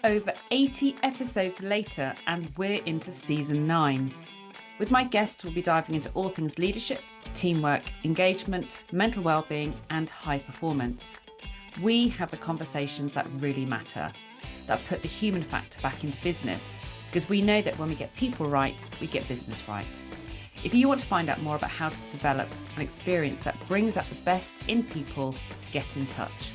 Over 80 episodes later, and we're into season 9. With my guests, we'll be diving into all things leadership, teamwork, engagement, mental well-being, and high performance. We have the conversations that really matter, that put the human factor back into business, because we know that when we get people right, we get business right. If you want to find out more about how to develop an experience that brings out the best in people, get in touch.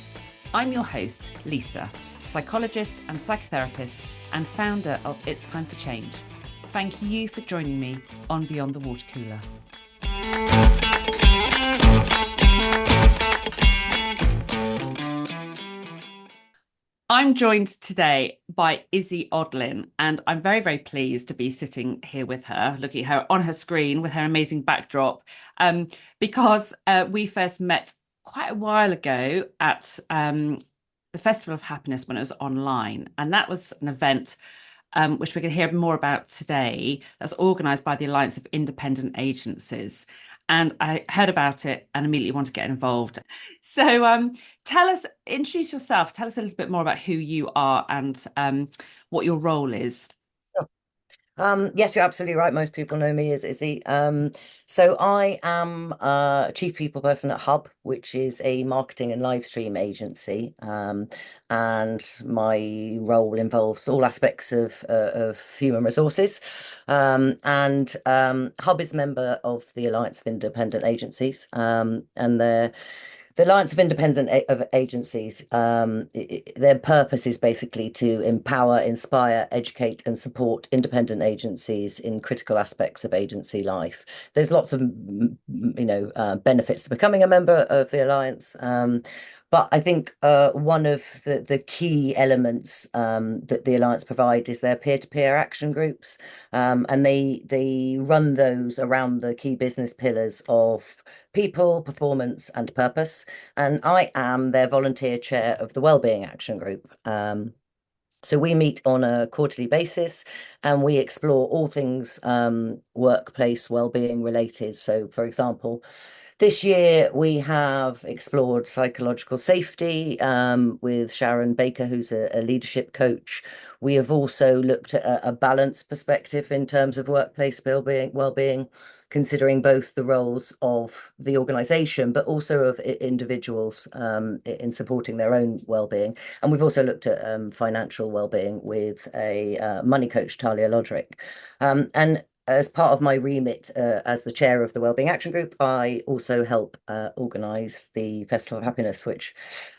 I'm your host, Lisa, psychologist and psychotherapist and founder of It's Time for Change. Thank you for joining me on Beyond the Water Cooler. I'm joined today by Isabel Odlin, and I'm very, very pleased to be sitting here with her, looking at her on her screen with her amazing backdrop, because we first met quite a while ago at the Festival of Happiness when it was online. And that was an event which we're going to hear more about today, that's organised by the Alliance of Independent Agencies. And I heard about it and immediately wanted to get involved. So introduce yourself, tell us a little bit more about who you are and what your role is. Yes, you're absolutely right. Most people know me as Izzy. So I am Chief People Person at Hub, which is a marketing and live stream agency. And my role involves all aspects of human resources. Hub is a member of the Alliance of Independent Agencies. And the Alliance of Independent Agencies, their purpose is basically to empower, inspire, educate, and support independent agencies in critical aspects of agency life. There's lots of, benefits to becoming a member of the Alliance. But I think one of the key elements that the Alliance provide is their peer-to-peer action groups. And they run those around the key business pillars of people, performance, and purpose. And I am their volunteer chair of the wellbeing action group. So we meet on a quarterly basis and we explore all things workplace wellbeing related. So, for example, this year, we have explored psychological safety with Sharon Baker, who's a leadership coach. We have also looked at a balanced perspective in terms of workplace well-being, considering both the roles of the organisation, but also of individuals in supporting their own well-being. And we've also looked at financial well-being with a money coach, Talia Lodrick. And as part of my remit as the chair of the Wellbeing Action Group, I also help organise the Festival of Happiness, which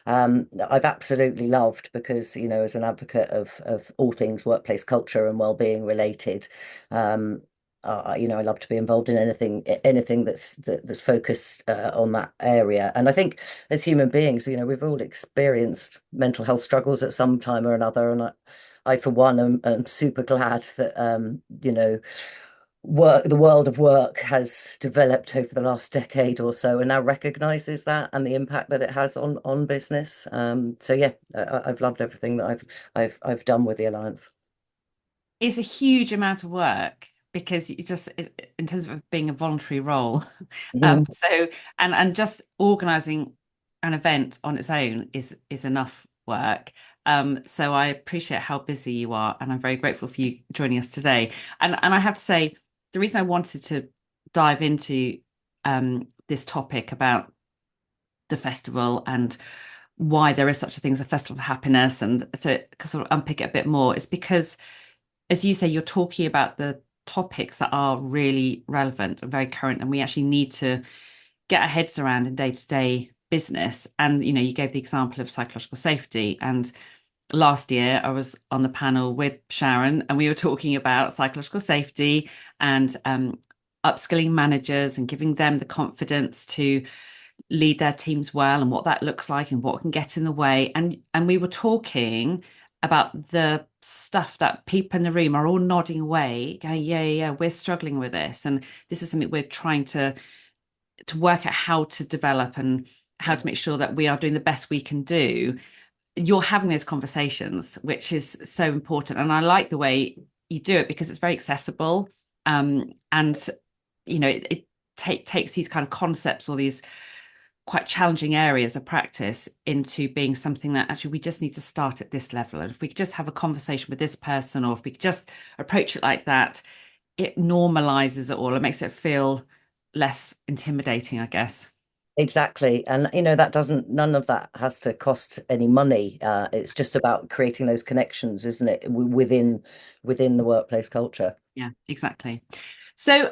I've absolutely loved because, as an advocate of all things workplace culture and wellbeing related, I love to be involved in anything that's focused on that area. And I think as human beings, we've all experienced mental health struggles at some time or another. And I for one, am super glad that, the world of work has developed over the last decade or so and now recognizes that and the impact that it has on business. So yeah, I've loved everything that I've done with the Alliance. It's a huge amount of work because you just, in terms of being a voluntary role, and just organising an event on its own is enough work. So I appreciate how busy you are, and I'm very grateful for you joining us today. And I have to say, the reason I wanted to dive into this topic about the festival and why there is such a thing as a Festival of Happiness, and to sort of unpick it a bit more, is because, as you say, you're talking about the topics that are really relevant and very current, and we actually need to get our heads around in day-to-day business. And you gave the example of psychological safety, and last year I was on the panel with Sharon and we were talking about psychological safety and upskilling managers and giving them the confidence to lead their teams well and what that looks like and what can get in the way. And we were talking about the stuff that people in the room are all nodding away, going, yeah, we're struggling with this. And this is something we're trying to work out how to develop and how to make sure that we are doing the best we can do. You're having those conversations, which is so important. And I like the way you do it because it's very accessible. And, it takes these kind of concepts or these quite challenging areas of practice into being something that actually we just need to start at this level. And if we could just have a conversation with this person, or if we could just approach it like that, it normalizes it all. It makes it feel less intimidating, I guess. Exactly. And that doesn't, none of that has to cost any money. It's just about creating those connections, isn't it? Within the workplace culture. Yeah, exactly. So,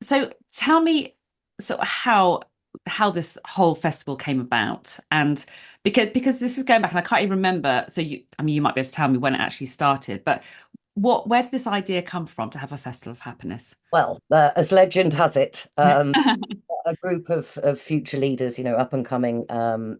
so tell me sort of how this whole festival came about, and because this is going back, and I can't even remember. So I mean, you might be able to tell me when it actually started, but where did this idea come from to have a festival of happiness? Well, as legend has it, a group of future leaders, up and coming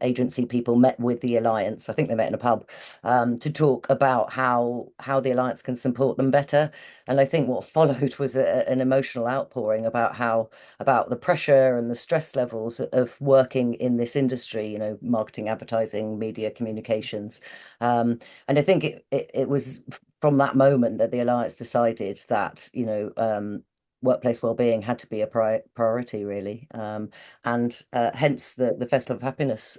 agency people met with the Alliance. I think they met in a pub to talk about how the Alliance can support them better. And I think what followed was an emotional outpouring about the pressure and the stress levels of working in this industry, marketing, advertising, media, communications. And I think it was from that moment that the Alliance decided that, workplace well-being had to be a priority, really, and hence the Festival of Happiness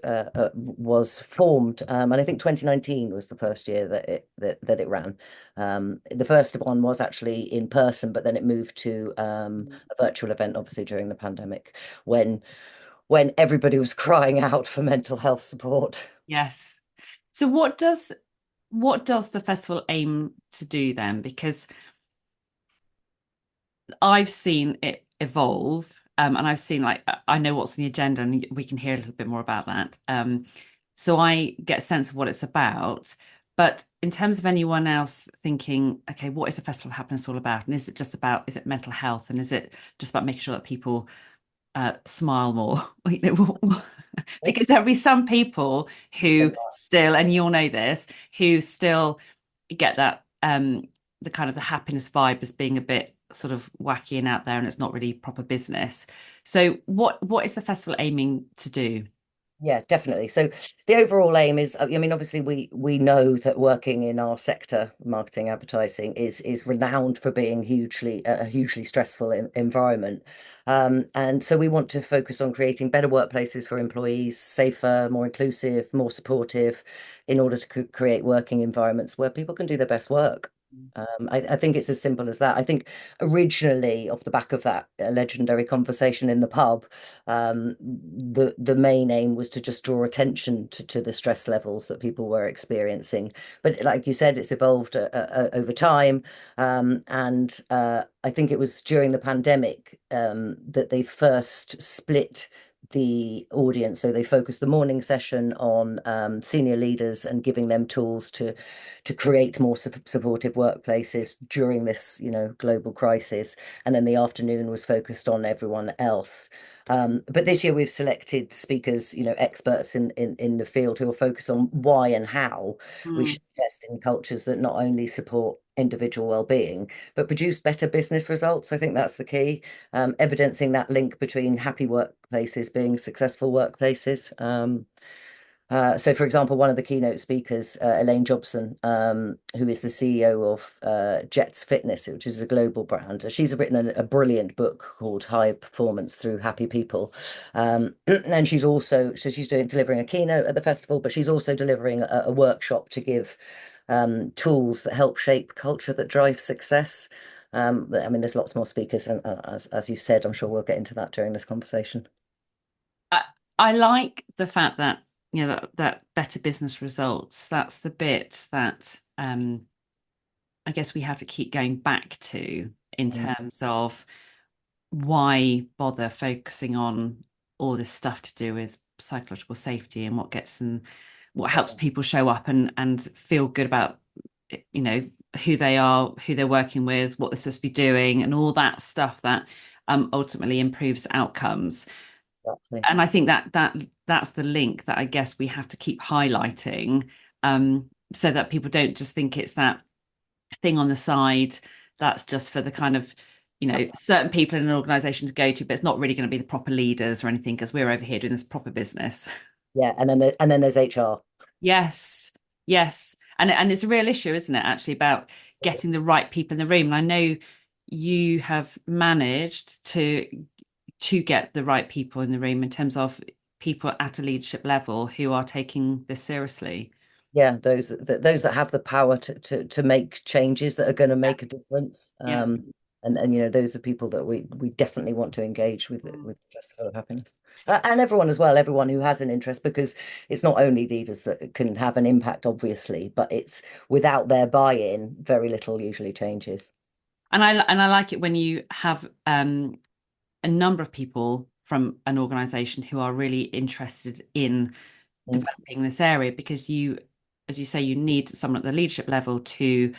was formed, and I think 2019 was the first year that it ran. The first one was actually in person, but then it moved to a virtual event, obviously during the pandemic, when everybody was crying out for mental health support. Yes. So what does the festival aim to do then? Because I've seen it evolve, and I've seen like I know what's on the agenda, and we can hear a little bit more about that. So I get a sense of what it's about. But in terms of anyone else thinking, okay, what is the Festival of Happiness all about? And is it mental health? And is it just about making sure that people smile more? Because there'll be some people who still, and you'll know this, who still get that the kind of the happiness vibe as being a bit sort of wacky and out there, and it's not really proper business. So what is the festival aiming to do? Yeah, definitely. So the overall aim is, I mean, obviously we know that working in our sector, marketing, advertising, is renowned for being a hugely stressful environment. And so we want to focus on creating better workplaces for employees, safer, more inclusive, more supportive, in order to create working environments where people can do their best work. I think it's as simple as that. I think originally, off the back of that legendary conversation in the pub, the main aim was to just draw attention to the stress levels that people were experiencing. But like you said, it's evolved over time, and I think it was during the pandemic that they first split the audience. So they focused the morning session on senior leaders and giving them tools to create more supportive workplaces during this, global crisis. And then the afternoon was focused on everyone else. But this year we've selected speakers, experts in the field who are focused on why and how we Mm. should invest in cultures that not only support individual well-being, but produce better business results. I think that's the key, evidencing that link between happy workplaces being successful workplaces. So, for example, one of the keynote speakers, Elaine Jobson, who is the CEO of Jets Fitness, which is a global brand, she's written a brilliant book called High Performance Through Happy People. And she's delivering a keynote at the festival, but she's also delivering a workshop to give tools that help shape culture that drives success. I mean, there's lots more speakers, and as you've said, I'm sure we'll get into that during this conversation. I, I like the fact that that better business results. That's the bit that I guess we have to keep going back to in Mm. terms of why bother focusing on all this stuff to do with psychological safety and what helps people show up and feel good about who they are, who they're working with, what they're supposed to be doing, and all that stuff that ultimately improves outcomes. Exactly. And I think that's the link that I guess we have to keep highlighting, so that people don't just think it's that thing on the side that's just for the kind of certain people in an organization to go to, but it's not really going to be the proper leaders or anything because we're over here doing this proper business. Yeah, and then there's HR. Yes, yes. And it's a real issue, isn't it, actually, about getting the right people in the room. And I know you have managed to get the right people in the room in terms of people at a leadership level who are taking this seriously. Yeah, those that have the power to make changes that are going to Yeah. make a difference. Yeah. And those are people that we definitely want to engage Mm. with the Festival of Happiness. And everyone as well, everyone who has an interest, because it's not only leaders that can have an impact, obviously, but it's without their buy-in, very little usually changes. And I like it when you have a number of people from an organization who are really interested in Mm. developing this area because you, as you say, you need someone at the leadership level to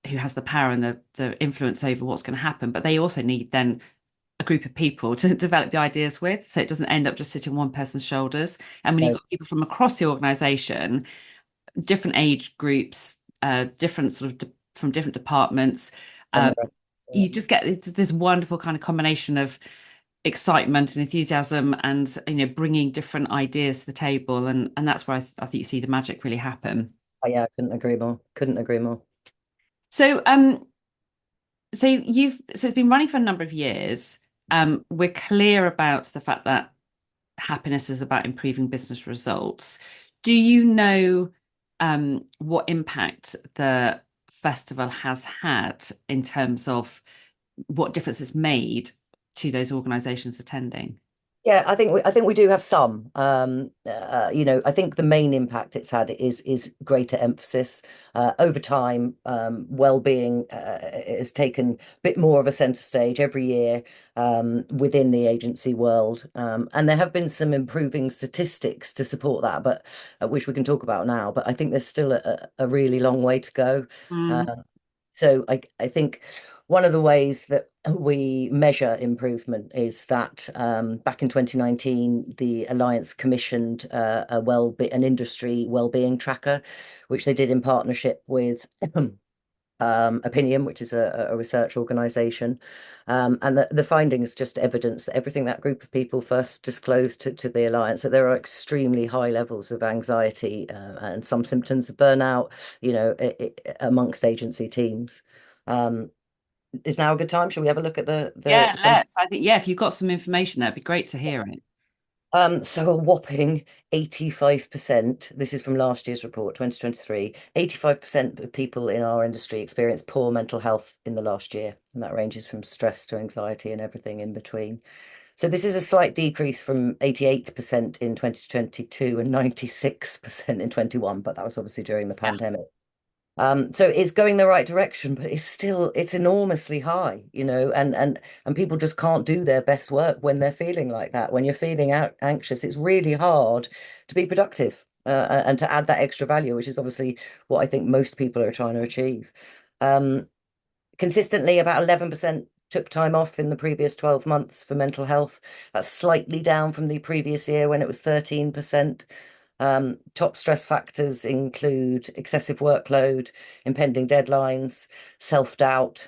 who has the power and the influence over what's going to happen, but they also need then a group of people to develop the ideas with, so it doesn't end up just sitting on one person's shoulders. And when you've No, got people from across the organization, different age groups, different sort of from different departments, um, demographics, yeah. you just get this wonderful kind of combination of excitement and enthusiasm and bringing different ideas to the table, and that's where I think you see the magic really happen. Oh, yeah, I couldn't agree more. Couldn't agree more. So it's been running for a number of years. We're clear about the fact that happiness is about improving business results. Do you know what impact the festival has had in terms of what difference it's made to those organizations attending? Yeah, I think we do have some. I think the main impact it's had is greater emphasis over time. Well-being has taken a bit more of a centre stage every year within the agency world, and there have been some improving statistics to support that, but which we can talk about now. But I think there's still a really long way to go. Uh, Mm. so I think one of the ways that we measure improvement is that back in 2019, the Alliance commissioned an industry well-being tracker, which they did in partnership with Opinion, which is a research organization. And the findings just evidence that everything that group of people first disclosed to the Alliance, that there are extremely high levels of anxiety and some symptoms of burnout, amongst agency teams. Um, is now a good time? Shall we have a look at the Yeah, some let's. I think, yeah, if you've got some information, that'd be great to hear it. so a whopping 85%, this is from last year's report, 2023, 85% of people in our industry experienced poor mental health in the last year. And that ranges from stress to anxiety and everything in between. So this is a slight decrease from 88% in 2022 and 96% in 21, but that was obviously during the Yeah. pandemic. So it's going the right direction, but it's enormously high, and people just can't do their best work when they're feeling like that. When you're feeling anxious, it's really hard to be productive and to add that extra value, which is obviously what I think most people are trying to achieve. Um, Consistently, about 11% took time off in the previous 12 months for mental health. That's slightly down from the previous year when it was 13%. Top stress factors include excessive workload, impending deadlines, self-doubt.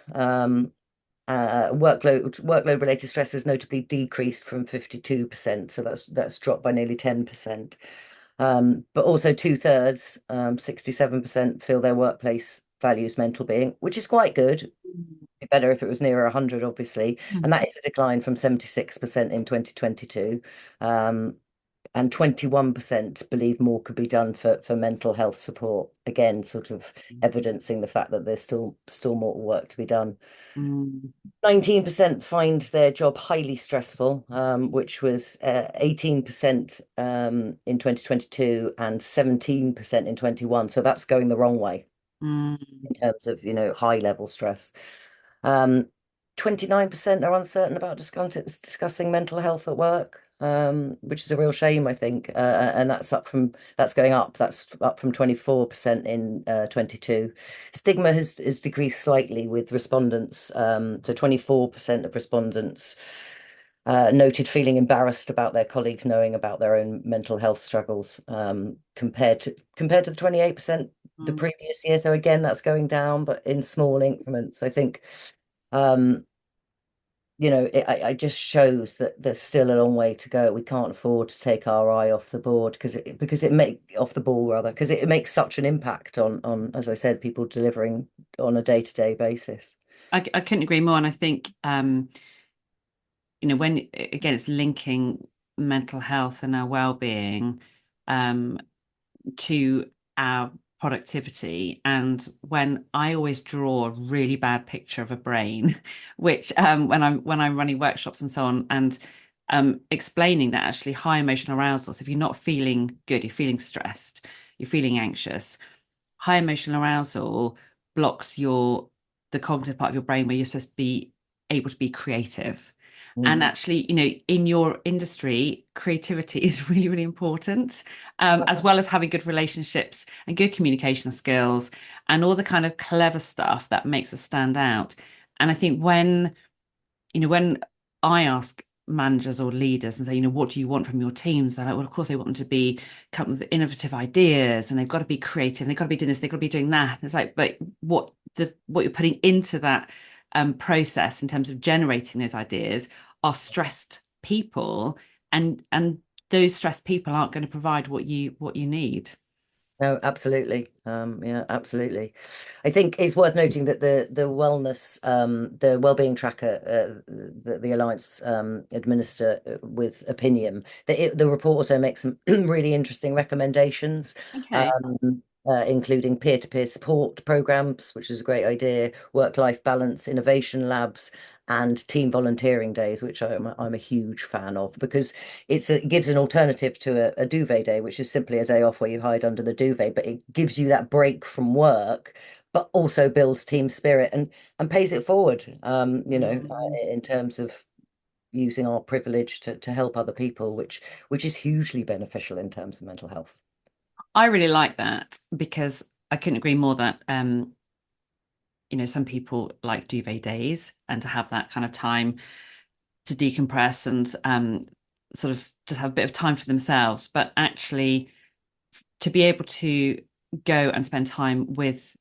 Workload related stress has notably decreased from 52%, so that's dropped by nearly 10%. But also two-thirds, 67% feel their workplace values mental being, which is quite good. Be better if it was nearer 100, obviously. And Mm. that is a decline from 76% in 2022. And 21% believe more could be done for mental health support. Again, sort of evidencing the fact that there's still more work to be done. Mm. 19% find their job highly stressful, which was 18% in 2022 and 17% in 21. So that's going the wrong way Mm. in terms of, high level stress. Um, 29% are uncertain about discussing mental health at work, which is a real shame, I think. And that's going up. That's up from 24% in 22. Stigma has decreased slightly with respondents. So 24% of respondents noted feeling embarrassed about their colleagues knowing about their own mental health struggles, compared to the 28% the Mm. previous year. So again, that's going down, but in small increments. I think um, it just shows that there's still a long way to go. We can't afford to take our eye off the board because it make off the ball rather, because it makes such an impact on, as I said, people delivering on a day-to-day basis. I couldn't agree more, and I think when again it's linking mental health and our well-being um, to our productivity. And when I always draw a really bad picture of a brain, which when I'm running workshops and so on, and explaining that actually high emotional arousal. So if you're not feeling good, you're feeling stressed, you're feeling anxious, high emotional arousal blocks the cognitive part of your brain where you're supposed to be able to be creative. And Mm. actually, in your industry, creativity is really, really important, as well as having good relationships and good communication skills and all the kind of clever stuff that makes us stand out. And I think when I ask managers or leaders and say, what do you want from your teams? They're like, well, of course, they want them to be come with innovative ideas and they've got to be creative. They've got to be doing this. They've got to be doing that. And it's like, but what you're putting into that process in terms of generating those ideas are stressed people, and those stressed people aren't going to provide what you need. No, absolutely. Yeah, absolutely. I think it's worth noting that the wellness, the wellbeing tracker that the Alliance administer with Opinion, the report also makes some really interesting recommendations, Okay. including peer-to-peer support programs, which is a great idea, work-life balance, innovation labs, and team volunteering days, which I'm a huge fan of because it gives an alternative to a duvet day, which is simply a day off where you hide under the duvet, but it gives you that break from work, but also builds team spirit and pays it forward, Mm. in terms of using our privilege to help other people, which is hugely beneficial in terms of mental health. I really like that because I couldn't agree more that some people like duvet days and to have that kind of time to decompress and sort of just have a bit of time for themselves, but actually to be able to go and spend time with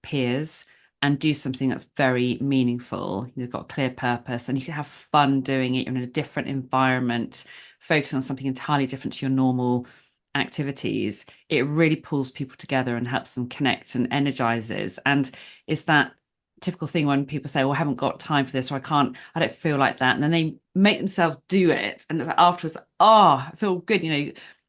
peers and do something that's very meaningful. You've got a clear purpose and you can have fun doing it. You're in a different environment, focusing on something entirely different to your normal activities. It really pulls people together and helps them connect and energizes. And it's that typical thing when people say, "Well, I haven't got time for this," or I don't feel like that. And then they make themselves do it. And it's like afterwards, oh, I feel good,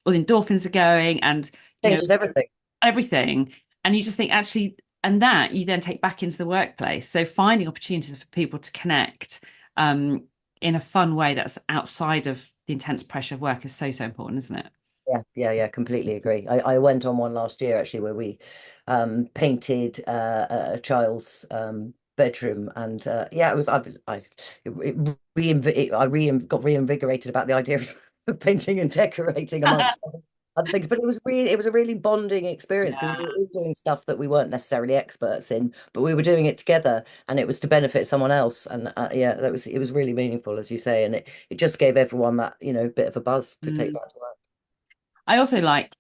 all the endorphins are going and Changes everything. everything. And you just think actually, and that you then take back into the workplace. So finding opportunities for people to connect um, in a fun way that's outside of the intense pressure of work is so, so important, isn't it? Yeah, completely agree. I went on one last year actually where we painted a child's bedroom and yeah, it was got reinvigorated about the idea of painting and decorating amongst other things, but it was a really bonding experience because we Yeah. were all doing stuff that we weren't necessarily experts in, but we were doing it together and it was to benefit someone else. And yeah, it was really meaningful, as you say, and it just gave everyone that, bit of a buzz to take Mm. back to work. I also like,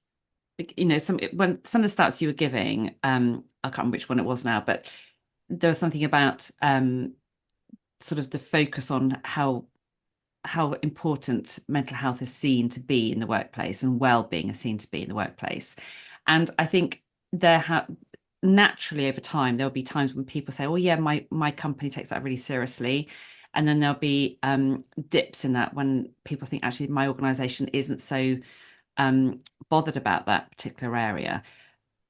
some of the stats you were giving, I can't remember which one it was now, but there was something about sort of the focus on how important mental health is seen to be in the workplace and well-being is seen to be in the workplace. And I think naturally over time there'll be times when people say, "Oh yeah, my company takes that really seriously," and then there'll be dips in that when people think actually my organization isn't so um, bothered about that particular area.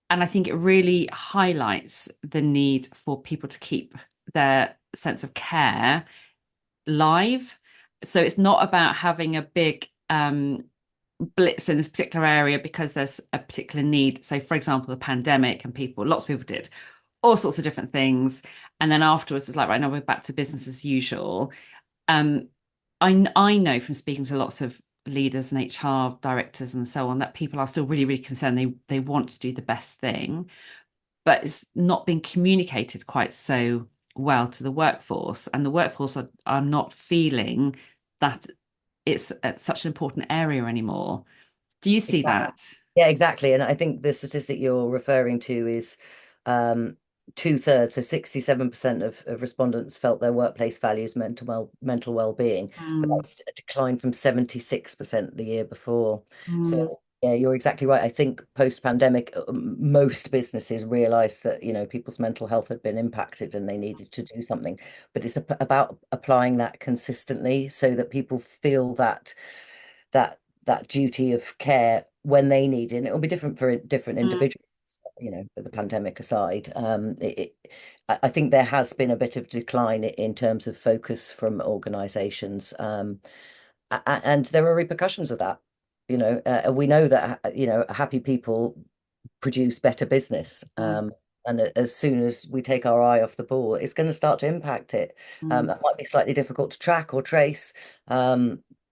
And I think it really highlights the need for people to keep their sense of care live. So it's not about having a big blitz in this particular area because there's a particular need. So, for example, the pandemic and lots of people did all sorts of different things. And then afterwards, it's like, right now we're back to business as usual. Um, I know from speaking to lots of leaders and HR directors and so on that people are still really, really concerned. They want to do the best thing, but it's not being communicated quite so well to the workforce, and the workforce are not feeling that it's such an important area anymore. Do you see Exactly. that? Yeah, exactly. And I think the statistic you're referring to is um, two-thirds, so 67% of respondents felt their workplace values mental well-being, but Mm, that's a decline from 76% the year before. mm, So yeah, you're exactly right. I think post-pandemic, most businesses realized that, people's mental health had been impacted and they needed to do something. But it's about applying that consistently so that people feel that that that duty of care when they need it. And it will be different for different Mm. individuals, the pandemic aside. I think there has been a bit of decline in terms of focus from organizations. And there are repercussions of that. We know that, happy people produce better business. Mm. And as soon as we take our eye off the ball, it's going to start to impact it. Mm. That might be slightly difficult to track or trace.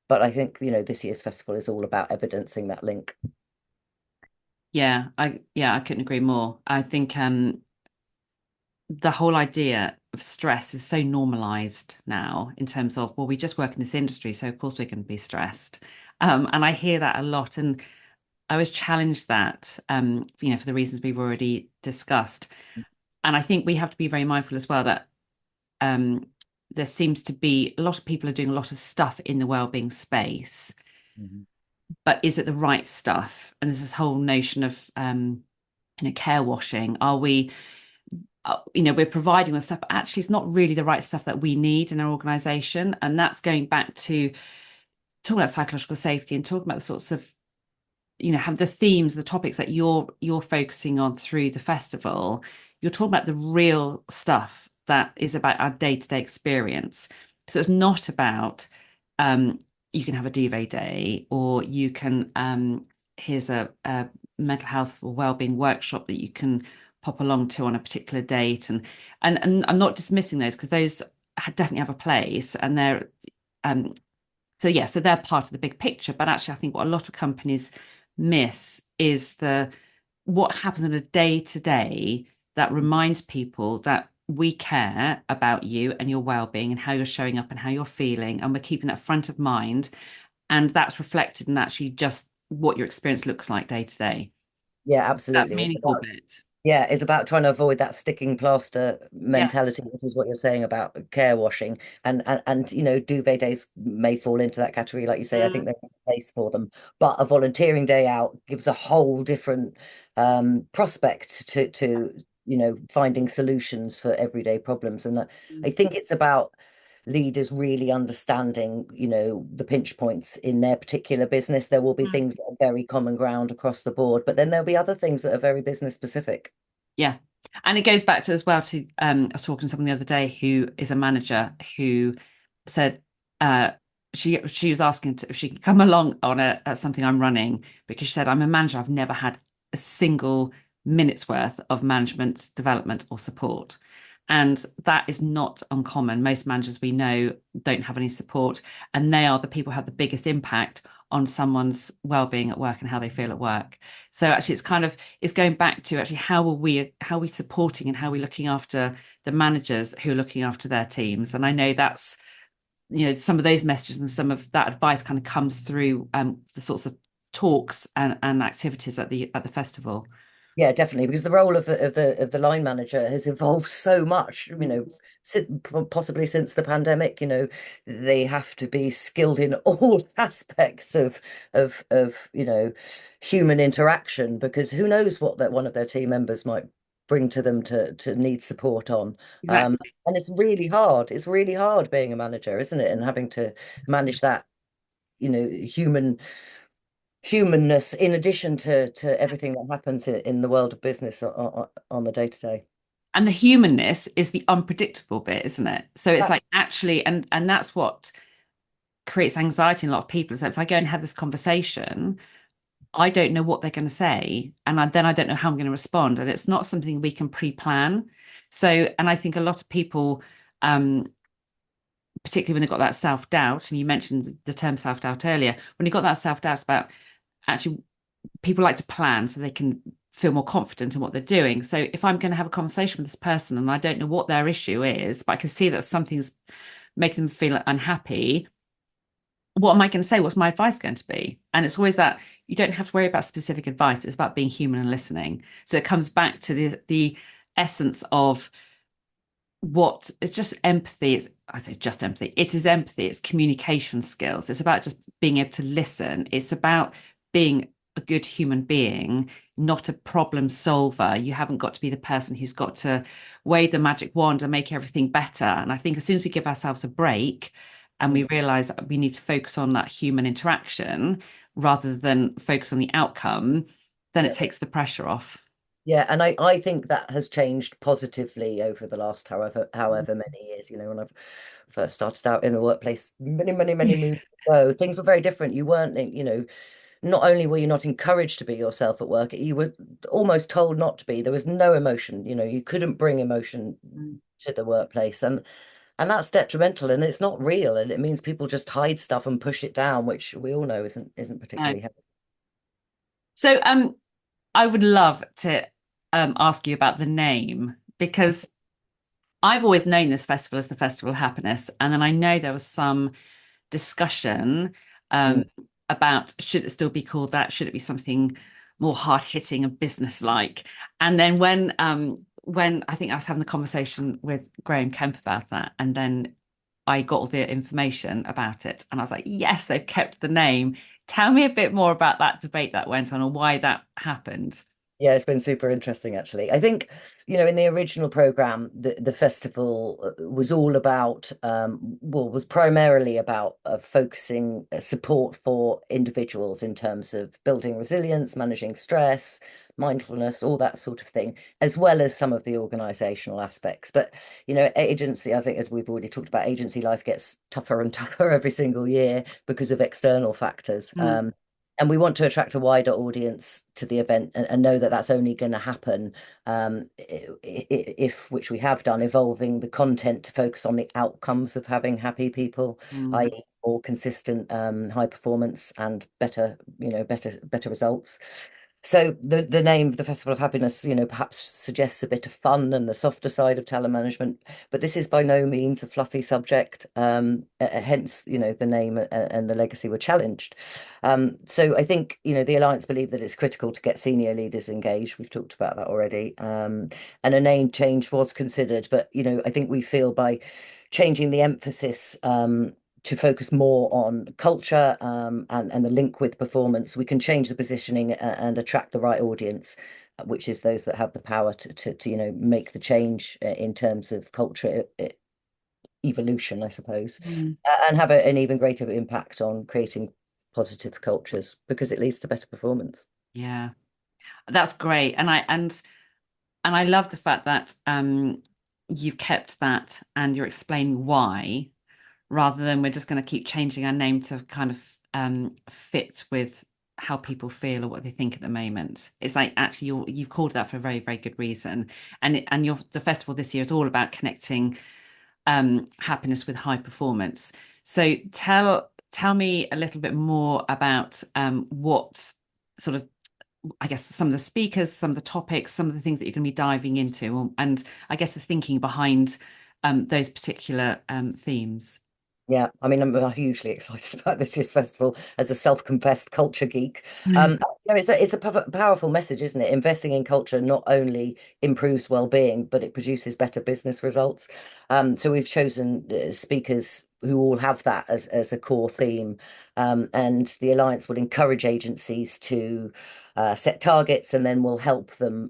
But I think, this year's festival is all about evidencing that link. I couldn't agree more. I think the whole idea of stress is so normalized now in terms of, well, we just work in this industry, so of course we're going to be stressed. And I hear that a lot. And I was challenged that, for the reasons we've already discussed. And I think we have to be very mindful as well that um, there seems to be a lot of people are doing a lot of stuff in the wellbeing space, Mhm. but is it the right stuff? And there's this whole notion of, care washing. Are we we're providing the stuff, but actually it's not really the right stuff that we need in our organization. And that's going back to talking about psychological safety and talking about the sorts of, have the themes, the topics that you're focusing on through the festival. You're talking about the real stuff that is about our day-to-day experience. So it's not about you can have a duvet day, or you can here's a mental health or wellbeing workshop that you can pop along to on a particular date. And I'm not dismissing those, because those definitely have a place, and they're um so they're part of the big picture. But actually, I think what a lot of companies miss is the what happens in a day to day that reminds people that we care about you and your well-being and how you're showing up and how you're feeling, and we're keeping that front of mind, and that's reflected in actually just what your experience looks like day to day. Yeah, That absolutely. meaningful bit. Yeah, it's about trying to avoid that sticking plaster Yeah. mentality. This is what you're saying about care washing, and duvet days may fall into that category, like you say. I think Mm. there's a place for them, but a volunteering day out gives a whole different prospect to finding solutions for everyday problems. And I think it's about leaders really understanding, the pinch points in their particular business. There will be Mm. things that are very common ground across the board, but then there'll be other things that are very business specific. Yeah. And it goes back to as well to I was talking to someone the other day who is a manager who said uh she was asking if she could come along on something I'm running, because she said, I'm a manager, I've never had a single minute's worth of management development or support. And that is not uncommon. Most managers we know don't have any support, and they are the people who have the biggest impact on someone's well-being at work and how they feel at work. So actually it's going back to actually how are we supporting and how are we looking after the managers who are looking after their teams. And I know that's, some of those messages and some of that advice kind of comes through the sorts of talks and activities at the festival. Yeah, definitely, because the role of the line manager has evolved so much, possibly since the pandemic. They have to be skilled in all aspects of human interaction, because who knows what that one of their team members might bring to them to need support on. Exactly. And it's really hard. It's really hard being a manager, isn't it? And having to manage that, humanness in addition to everything that happens in the world of business on the day to day. And the humanness is the unpredictable bit, isn't it? So it's like actually, and that's what creates anxiety in a lot of people. So if I go and have this conversation, I don't know what they're going to say, and then I don't know how I'm going to respond, and it's not something we can pre-plan. So, and I think a lot of people, particularly when they've got that self-doubt, and you mentioned the term self-doubt earlier, when you've got that self-doubt about actually people like to plan so they can feel more confident in what they're doing. So if I'm going to have a conversation with this person and I don't know what their issue is, but I can see that something's making them feel unhappy, what am I going to say? What's my advice going to be? And it's always that you don't have to worry about specific advice. It's about being human and listening. So it comes back to the essence of what it's just empathy. I say just empathy. It is empathy. It's communication skills. It's about just being able to listen. It's about being a good human being, not a problem solver. You haven't got to be the person who's got to wave the magic wand and make everything better. And I think as soon as we give ourselves a break and we Mm. realize that we need to focus on that human interaction rather than focus on the outcome, then it Yeah. takes the pressure off. Yeah, and I think that has changed positively over the last however many years. When I first started out in the workplace many moons ago, things were very different. You weren't, not only were you not encouraged to be yourself at work, you were almost told not to be. There was no emotion. You couldn't bring emotion Mm. to the workplace, and that's detrimental, and it's not real, and it means people just hide stuff and push it down, which we all know isn't No. particularly helpful. So I would love to ask you about the name because I've always known this festival as the Festival of Happiness, and then I know there was some discussion Mm. um, about should it still be called that? Should it be something more hard-hitting and business-like? And then when I think I was having the conversation with Graham Kemp about that, and then I got all the information about it, and I was like, yes, they've kept the name. Tell me a bit more about that debate that went on and why that happened. Yeah, it's been super interesting actually. I think, in the original program, the festival was all about, well, was primarily about focusing support for individuals in terms of building resilience, managing stress, mindfulness, all that sort of thing, as well as some of the organizational aspects. But, agency, I think, as we've already talked about, agency life gets tougher and tougher every single year because of external factors. Mm, And we want to attract a wider audience to the event, and know that that's only going to happen if, which we have done, evolving the content to focus on the outcomes of having happy people, mm, i.e. more consistent high performance and better results. So the name of the Festival of Happiness, perhaps suggests a bit of fun and the softer side of telemanagement, but this is by no means a fluffy subject. Hence, the name and the legacy were challenged. So I think, the Alliance believe that it's critical to get senior leaders engaged. We've talked about that already. And a name change was considered, but, I think we feel by changing the emphasis, to focus more on culture, and the link with performance, we can change the positioning and attract the right audience, which is those that have the power to make the change in terms of culture evolution, I suppose, mm. and have an even greater impact on creating positive cultures because it leads to better performance. Yeah, that's great. And I love the fact that you've kept that and you're explaining why, rather than we're just going to keep changing our name to kind of fit with how people feel or what they think at the moment. It's like actually you've called that for a very, very good reason. And the festival this year is all about connecting happiness with high performance. So tell me a little bit more about what sort of I guess some of the speakers, some of the topics, some of the things that you're going to be diving into, and I guess the thinking behind those particular themes. Yeah, I mean, I'm hugely excited about this year's festival as a self-confessed culture geek. Mm. It's a powerful message, isn't it? Investing in culture not only improves well-being, but it produces better business results. So we've chosen speakers who all have that as a core theme, and the Alliance will encourage agencies to set targets, and then we'll help them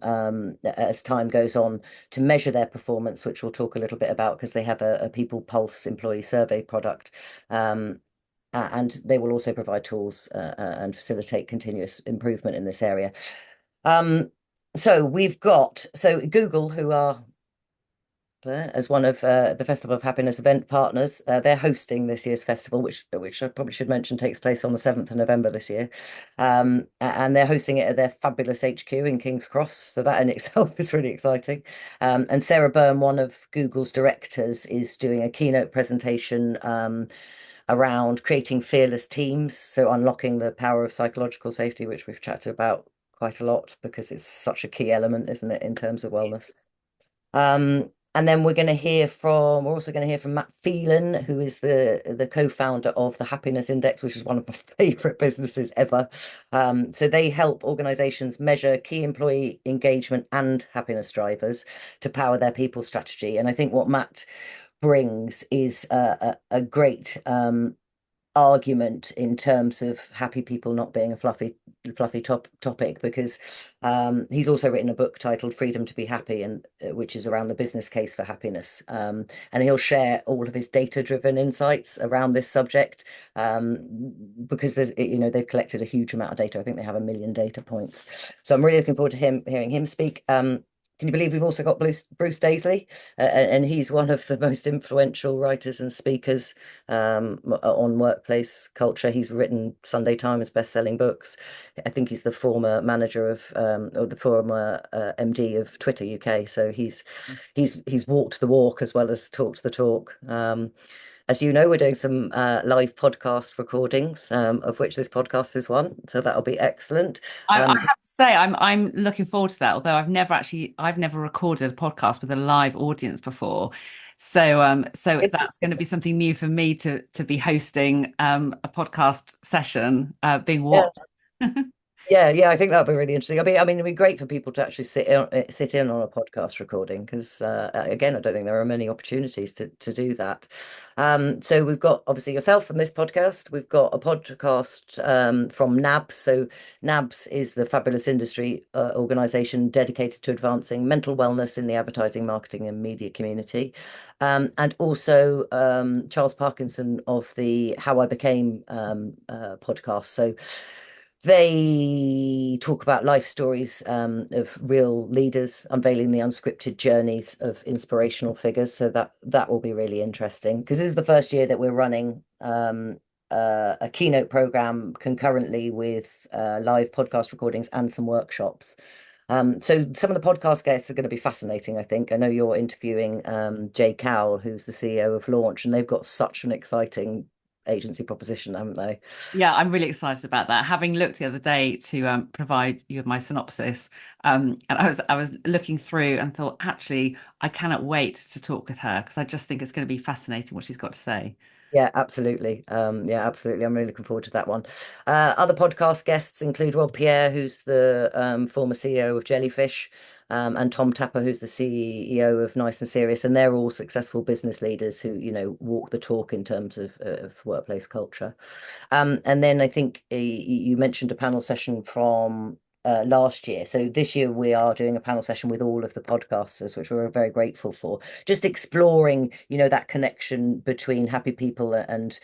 as time goes on to measure their performance, which we'll talk a little bit about because they have a People Pulse employee survey product. And they will also provide tools and facilitate continuous improvement in this area. Um, so Google, who are as one of the Festival of Happiness event partners. They're hosting this year's festival, which I probably should mention takes place on the 7th of November this year. And they're hosting it at their fabulous HQ in King's Cross. So that in itself is really exciting. And Sarah Byrne, one of Google's directors, is doing a keynote presentation around creating fearless teams. So unlocking the power of psychological safety, which we've chatted about quite a lot because it's such a key element, isn't it, in terms of wellness. And then we're also going to hear from Matt Phelan, who is the co-founder of the Happiness Index, which is one of my favorite businesses ever. So they help organizations measure key employee engagement and happiness drivers to power their people strategy. And I think what Matt brings is a great argument in terms of happy people not being a fluffy topic, because he's also written a book titled Freedom to be Happy, and which is around the business case for happiness. And he'll share all of his data-driven insights around this subject, because they've collected a huge amount of data. I think they have 1 million data points. So I'm really looking forward to hearing him speak. Can you believe we've also got Bruce Daisley? And he's one of the most influential writers and speakers on workplace culture. He's written Sunday Times best-selling books. I think he's the former manager of, or the former MD of Twitter UK. So he's walked the walk as well as talked the talk. As you know, we're doing some live podcast recordings, of which this podcast is one. So that'll be excellent. I have to say I'm looking forward to that. Although I've never recorded a podcast with a live audience before, so that's going to be something new for me to be hosting a podcast session being Yeah. watched. Yeah, I think that'd be really interesting. I mean, it'd be great for people to actually sit in on a podcast recording, because again, I don't think there are many opportunities to do that. So we've got obviously yourself from this podcast. We've got a podcast from NABS. So NABS is the fabulous industry organization dedicated to advancing mental wellness in the advertising, marketing, and media community. And also Charles Parkinson of the How I Became podcast. So they talk about life stories of real leaders, unveiling the unscripted journeys of inspirational figures. So that will be really interesting, because this is the first year that we're running a keynote program concurrently with live podcast recordings and some workshops. So some of the podcast guests are going to be fascinating, I think. I know you're interviewing Jay Cowell, who's the CEO of Launch, and they've got such an exciting agency proposition, haven't they? Yeah, I'm really excited about that. Having looked the other day to provide you with my synopsis, and I was looking through and thought, actually, I cannot wait to talk with her because I just think it's going to be fascinating what she's got to say. Yeah, absolutely. Yeah, absolutely. I'm really looking forward to that one. Other podcast guests include Rob Pierre, who's the former CEO of Jellyfish, and Tom Tapper, who's the CEO of Nice and Serious, and they're all successful business leaders who, walk the talk in terms of workplace culture. And then I think you mentioned a panel session from last year. So this year we are doing a panel session with all of the podcasters, which we're very grateful for. Just exploring, that connection between happy people and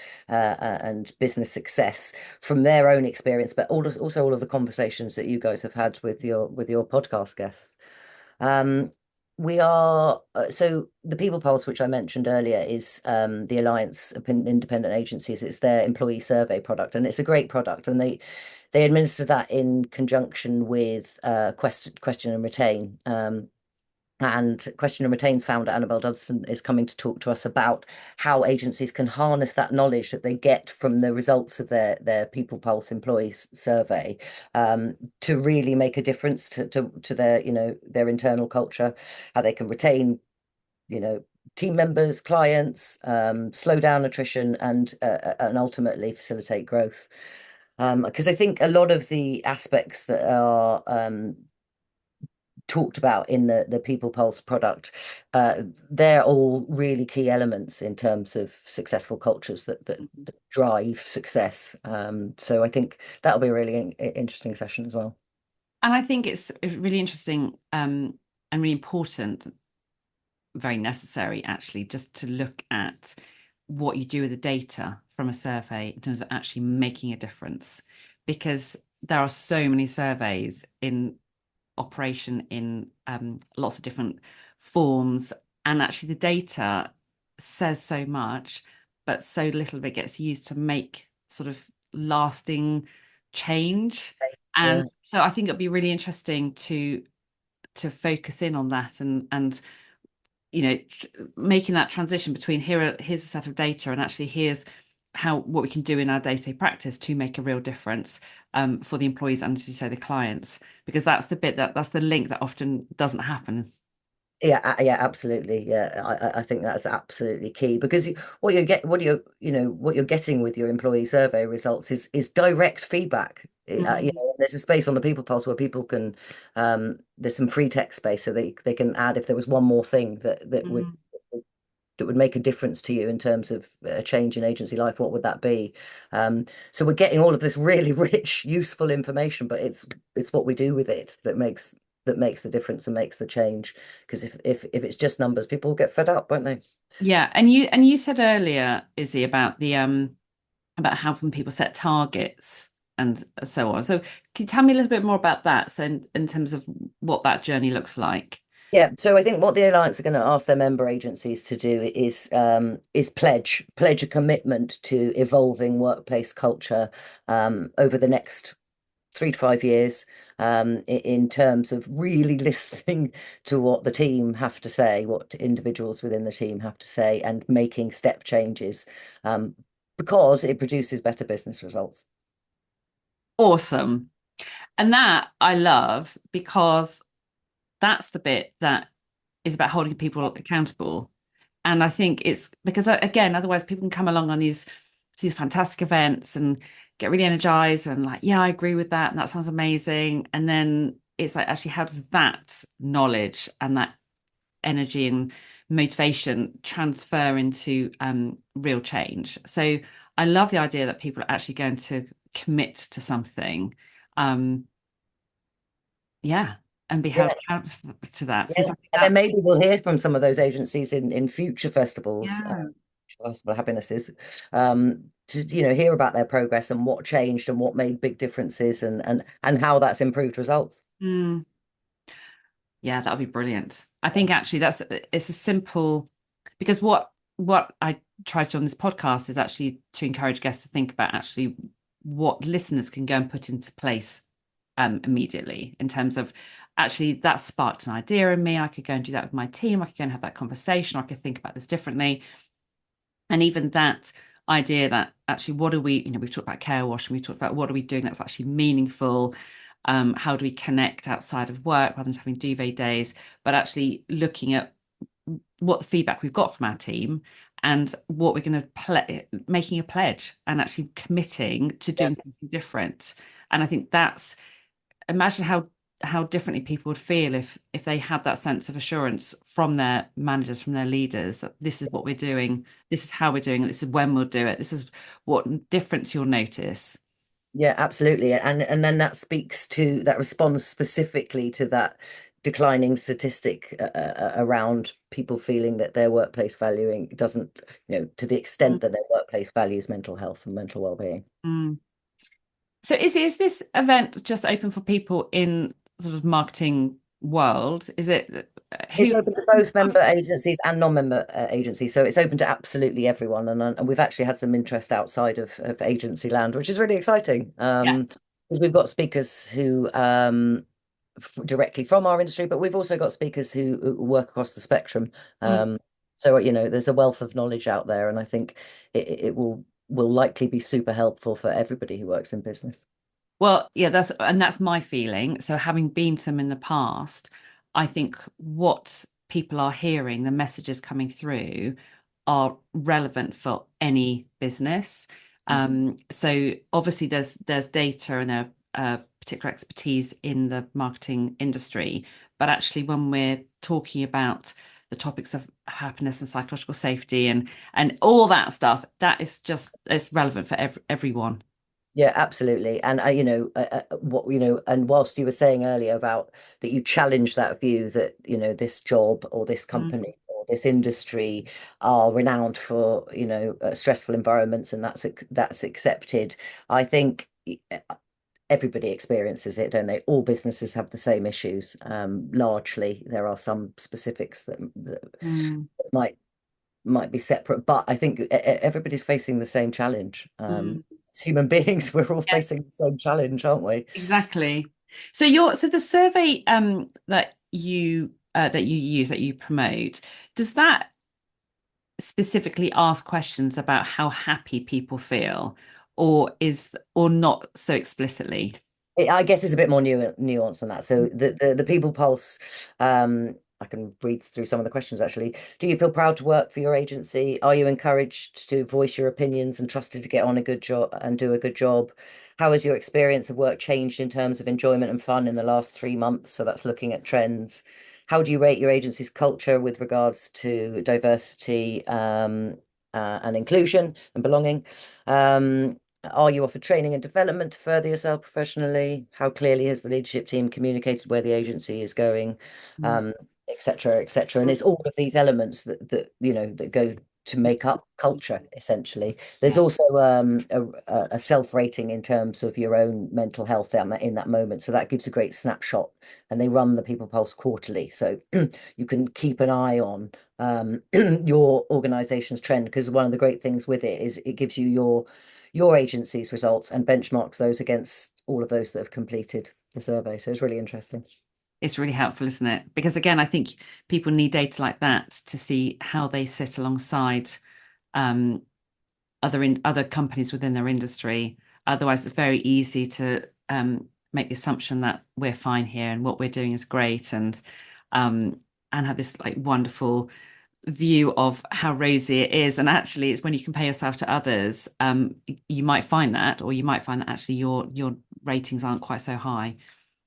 business success from their own experience, but also all of the conversations that you guys have had with your podcast guests. Um, we are so the People Pulse, which I mentioned earlier, is the Alliance of Independent Agencies. It's their employee survey product, and it's a great product. And they administer that in conjunction with Question and Retain. And Question and Retain's founder, Annabelle Dudson, is coming to talk to us about how agencies can harness that knowledge that they get from the results of their People Pulse employees survey, to really make a difference to their, their internal culture, how they can retain, team members, clients, slow down attrition, and ultimately facilitate growth. Because I think a lot of the aspects that are talked about in the People Pulse product, they're all really key elements in terms of successful cultures that drive success. So I think that'll be a really interesting session as well. And I think it's really interesting and really important, very necessary actually, just to look at what you do with the data from a survey in terms of actually making a difference, because there are so many surveys in operation in lots of different forms, and actually the data says so much, but so little of it gets used to make sort of lasting change. And Yeah. so I think it'd be really interesting to focus in on that and making that transition between here's a set of data and actually here's what we can do in our day-to-day practice to make a real difference for the employees and, as you say, the clients, because that's the bit that's the link that often doesn't happen. Yeah, absolutely. Yeah, I think that's absolutely key, because what you're getting with your employee survey results is direct feedback. Mm, There's a space on the People Pulse where people can, there's some free text space, so they can add if there was one more thing that would mm. that would make a difference to you in terms of a change in agency life, what would that be? So we're getting all of this really rich, useful information, but it's what we do with it that makes the difference and makes the change. Because if it's just numbers, people will get fed up, won't they? Yeah, and you said earlier, Izzy, about the about helping people set targets and so on. So can you tell me a little bit more about that? So in terms of what that journey looks like? Yeah, so I think what the Alliance are going to ask their member agencies to do is pledge a commitment to evolving workplace culture over the next 3 to 5 years, in terms of really listening to what the team have to say, what individuals within the team have to say, and making step changes, because it produces better business results. Awesome. And that I love because that's the bit that is about holding people accountable. And I think it's because again, otherwise people can come along on these fantastic events and get really energized and like, yeah, I agree with that. And that sounds amazing. And then it's like, actually, how does that knowledge and that energy and motivation transfer into real change? So I love the idea that people are actually going to commit to something. Um, yeah, and be held Yeah, accountable to that yeah. because I think And then that's maybe we'll hear from some of those agencies in future festivals, yeah. Festival of Happinesses, to hear about their progress and what changed and what made big differences and how that's improved results. Mm, yeah, that would be brilliant. I think actually that's it's a simple because what I try to do on this podcast is actually to encourage guests to think about actually what listeners can go and put into place immediately in terms of actually that sparked an idea in me. I could go and do that with my team. I could go and have that conversation. Or I could think about this differently. And even that idea that actually, what are we, we've talked about care wash and we talked about what are we doing that's actually meaningful? How do we connect outside of work rather than just having duvet days, but actually looking at what the feedback we've got from our team and what we're going to play, making a pledge and actually committing to Yeah. doing something different. And I think that's imagine how differently people would feel if they had that sense of assurance from their managers, from their leaders, that this is what we're doing, this is how we're doing it, this is when we'll do it, this is what difference you'll notice. Yeah, absolutely. And then that responds specifically to that declining statistic around people feeling that their workplace valuing doesn't, to the extent that their workplace values mental health and mental well-being. Mm. So is this event just open for people in sort of marketing world? Is it It's who? open to both member agencies and non-member agencies, so it's open to absolutely everyone. And we've actually had some interest outside of agency land, which is really exciting. Yeah. Because we've got speakers who directly from our industry, but we've also got speakers who work across the spectrum. Mm. So there's a wealth of knowledge out there, and I think it will likely be super helpful for everybody who works in business. Well, yeah, that's my feeling. So having been to them in the past, I think what people are hearing, the messages coming through are relevant for any business. So obviously there's data and a particular expertise in the marketing industry, but actually when we're talking about the topics of happiness and psychological safety and all that stuff, that is just it's relevant for everyone. Yeah, absolutely. And and whilst you were saying earlier about that you challenge that view that, this job or this Mm, company or this industry are renowned for, stressful environments and that's accepted. I think everybody experiences it, don't they? All businesses have the same issues. Largely, there are some specifics that mm, might might be separate, but I think everybody's facing the same challenge. mm. As human beings, we're all Yeah, facing the same challenge, aren't we? exactly. So the survey that you use that you promote, does that specifically ask questions about how happy people feel, or not so explicitly? I guess it's a bit more nuanced than that. So the People Pulse, I can read through some of the questions actually. Do you feel proud to work for your agency? Are you encouraged to voice your opinions and trusted to get on a good job and do a good job? How has your experience of work changed in terms of enjoyment and fun in the last 3 months? So that's looking at trends. how do you rate your agency's culture with regards to diversity and inclusion and belonging? Are you offered training and development to further yourself professionally? How clearly has the leadership team communicated where the agency is going, Mm. et cetera, et cetera? And it's all of these elements that that go to make up culture, essentially. There's Yeah, also a self-rating in terms of your own mental health in that moment. So that gives a great snapshot. And they run the People Pulse quarterly. So you can keep an eye on your organization's trend, because one of the great things with it is it gives you your agency's results and benchmarks those against all of those that have completed the survey. So it's really interesting. it's really helpful, isn't it? Because again, I think people need data like that to see how they sit alongside um, other companies within their industry. Otherwise, it's very easy to make the assumption that we're fine here and what we're doing is great, um, and have this like wonderful view of how rosy it is. And actually, it's when you compare yourself to others, you might find that, or you might find that actually your ratings aren't quite so high.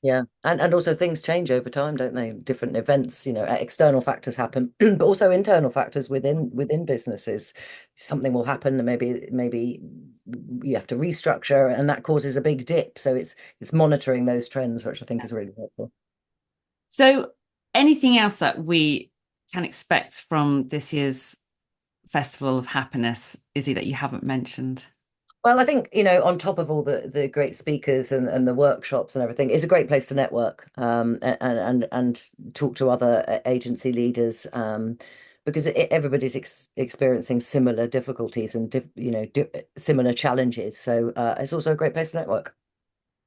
Yeah, and also things change over time, don't they? Different events, external factors happen, but also internal factors within businesses. Something will happen, and maybe you have to restructure, and that causes a big dip. So it's monitoring those trends, which I think is really helpful. So, anything else that we can expect from this year's Festival of Happiness, Izzy, that you haven't mentioned? Well, I think, on top of all the great speakers and the workshops and everything, it's a great place to network and talk to other agency leaders because everybody's experiencing similar difficulties and similar challenges. So it's also a great place to network.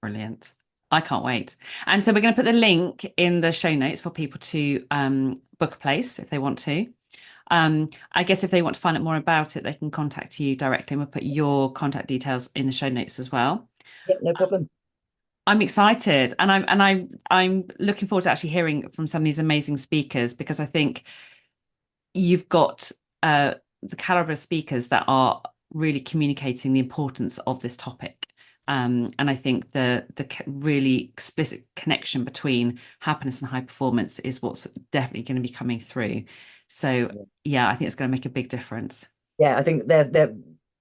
Brilliant. I can't wait. And so we're going to put the link in the show notes for people to book a place if they want to. I guess if they want to find out more about it, they can contact you directly, and we'll put your contact details in the show notes as well. Yeah, no problem. I'm excited, and I'm looking forward to actually hearing from some of these amazing speakers, because I think you've got the caliber of speakers that are really communicating the importance of this topic. And I think the really explicit connection between happiness and high performance is what's definitely going to be coming through. So yeah, I think it's going to make a big difference. Yeah, I think they're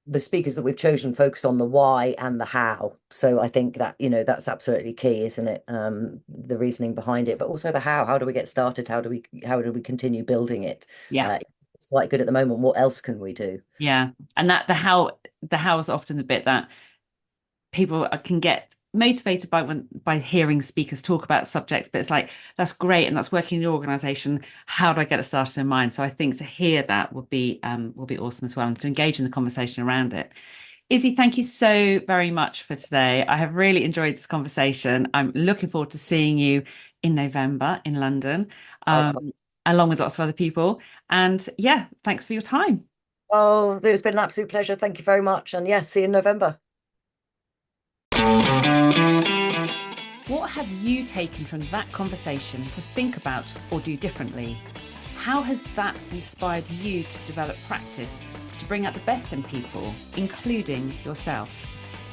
the speakers that we've chosen focus on the why and the how. So I think that, that's absolutely key, isn't it? The reasoning behind it, but also the how. How do we get started? How do we continue building it? Yeah, It's quite good at the moment. What else can we do? yeah, and that the how is often the bit that people can get motivated by hearing speakers talk about subjects, but it's like that's great and that's working in your organization. How do I get it started in mine? So I think to hear that will be awesome as well, and to engage in the conversation around it. Izzy, thank you so very much for today. I have really enjoyed this conversation. I'm looking forward to seeing you in November in London, Likewise. along with lots of other people. And yeah, thanks for your time. Oh, it's been an absolute pleasure. Thank you very much. And yeah, see you in November. What have you taken from that conversation to think about or do differently? How has that inspired you to develop practice to bring out the best in people, including yourself?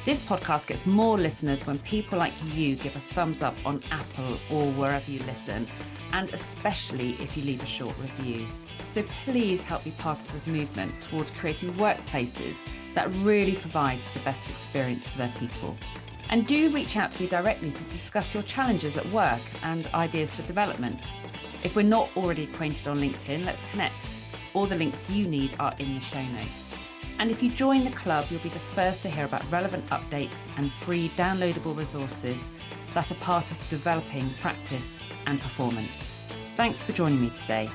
This podcast gets more listeners when people like you give a thumbs up on Apple or wherever you listen, and especially if you leave a short review. So please help be part of the movement towards creating workplaces that really provide the best experience for their people. And do reach out to me directly to discuss your challenges at work and ideas for development. If we're not already acquainted on LinkedIn, let's connect. All the links you need are in the show notes. And if you join the club, you'll be the first to hear about relevant updates and free downloadable resources that are part of developing practice and performance. Thanks for joining me today.